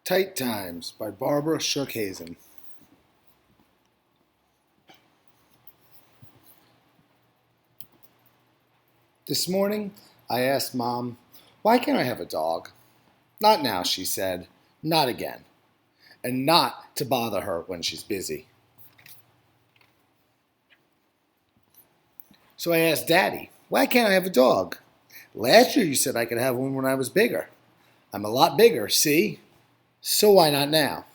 Tight Times by Barbara Shookhazen. This morning, I asked Mom, why can't I have a dog? Not now, she said. Not again. And not to bother her when she's busy. So I asked Daddy, why can't I have a dog? Last year you said I could have one when I was bigger. I'm a lot bigger, see? So why not now?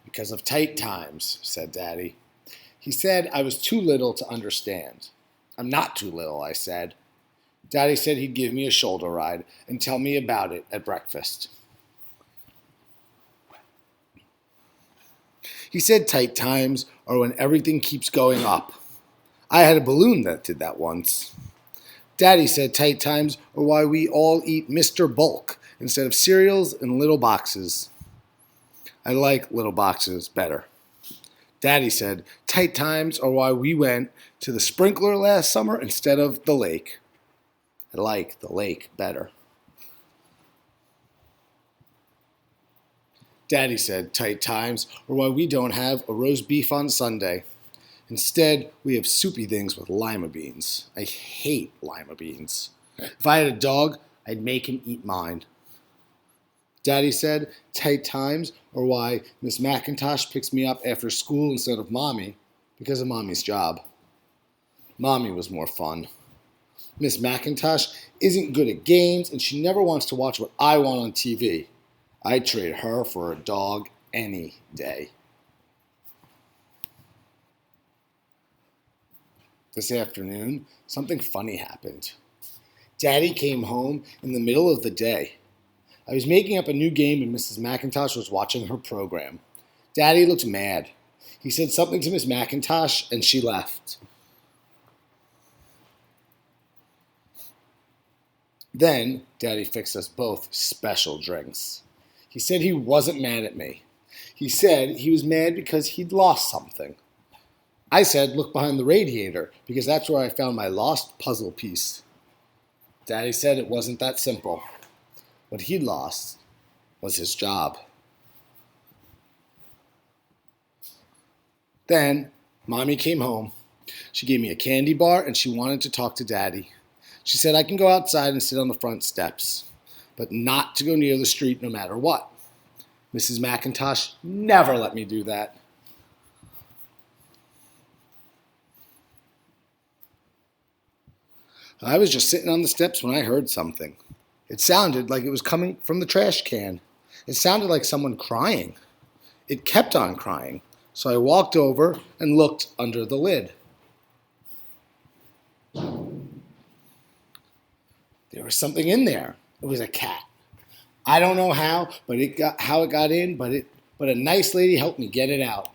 Because of tight times, said Daddy. He said I was too little to understand. I'm not too little, I said. Daddy said he'd give me a shoulder ride and tell me about it at breakfast. He said tight times are when everything keeps going up. I had a balloon that did that once. Daddy said tight times are why we all eat Mr. Bulk instead of cereals in little boxes. I like little boxes better. Daddy said tight times are why we went to the sprinkler last summer instead of the lake. I like the lake better. Daddy said tight times are why we don't have a roast beef on Sunday. Instead, we have soupy things with lima beans. I hate lima beans. If I had a dog, I'd make him eat mine. Daddy said tight times are why Miss McIntosh picks me up after school instead of Mommy because of Mommy's job. Mommy was more fun. Miss McIntosh isn't good at games and she never wants to watch what I want on TV. I'd trade her for a dog any day. This afternoon, something funny happened. Daddy came home in the middle of the day. I was making up a new game and Mrs. McIntosh was watching her program. Daddy looked mad. He said something to Miss McIntosh and she left. Then, Daddy fixed us both special drinks. He said he wasn't mad at me. He said he was mad because he'd lost something. I said, look behind the radiator, because that's where I found my lost puzzle piece. Daddy said it wasn't that simple. What he'd lost was his job. Then, Mommy came home. She gave me a candy bar and she wanted to talk to Daddy. She said I can go outside and sit on the front steps, but not to go near the street no matter what. Mrs. McIntosh never let me do that. I was just sitting on the steps when I heard something. It sounded like it was coming from the trash can. It sounded like someone crying. It kept on crying, so I walked over and looked under the lid. There was something in there. It was a cat. I don't know how it got in, but a nice lady helped me get it out.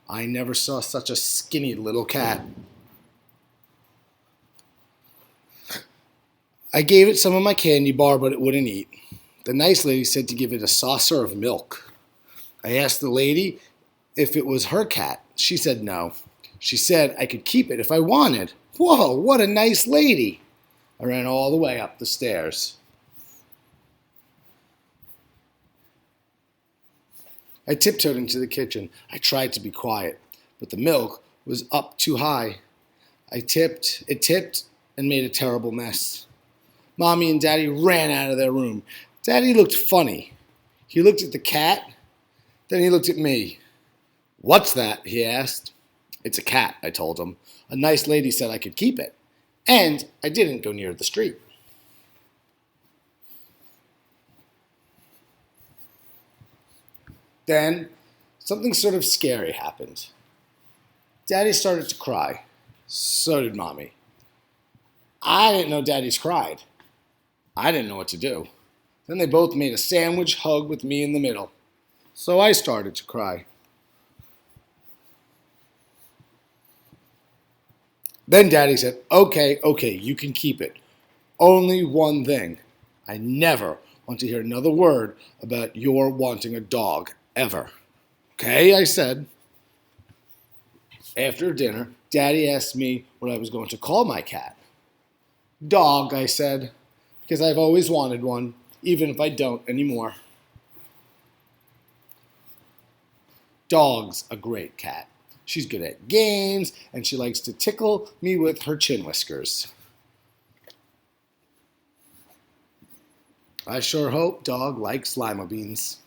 I never saw such a skinny little cat. I gave it some of my candy bar, but it wouldn't eat. The nice lady said to give it a saucer of milk. I asked the lady if it was her cat. She said no. She said I could keep it if I wanted. Whoa, what a nice lady. I ran all the way up the stairs. I tiptoed into the kitchen. I tried to be quiet, but the milk was up too high. It tipped and made a terrible mess. Mommy and Daddy ran out of their room. Daddy looked funny. He looked at the cat, then he looked at me. What's that? He asked. It's a cat, I told him. A nice lady said I could keep it, and I didn't go near the street. Then something sort of scary happened. Daddy started to cry. So did Mommy. I didn't know Daddy's cried. I didn't know what to do. Then they both made a sandwich hug with me in the middle. So I started to cry. Then Daddy said, okay, you can keep it. Only one thing. I never want to hear another word about your wanting a dog, ever. Okay, I said. After dinner, Daddy asked me what I was going to call my cat. Dog, I said, because I've always wanted one, even if I don't anymore. Dog's a great cat. She's good at games, and she likes to tickle me with her chin whiskers. I sure hope Dog likes lima beans.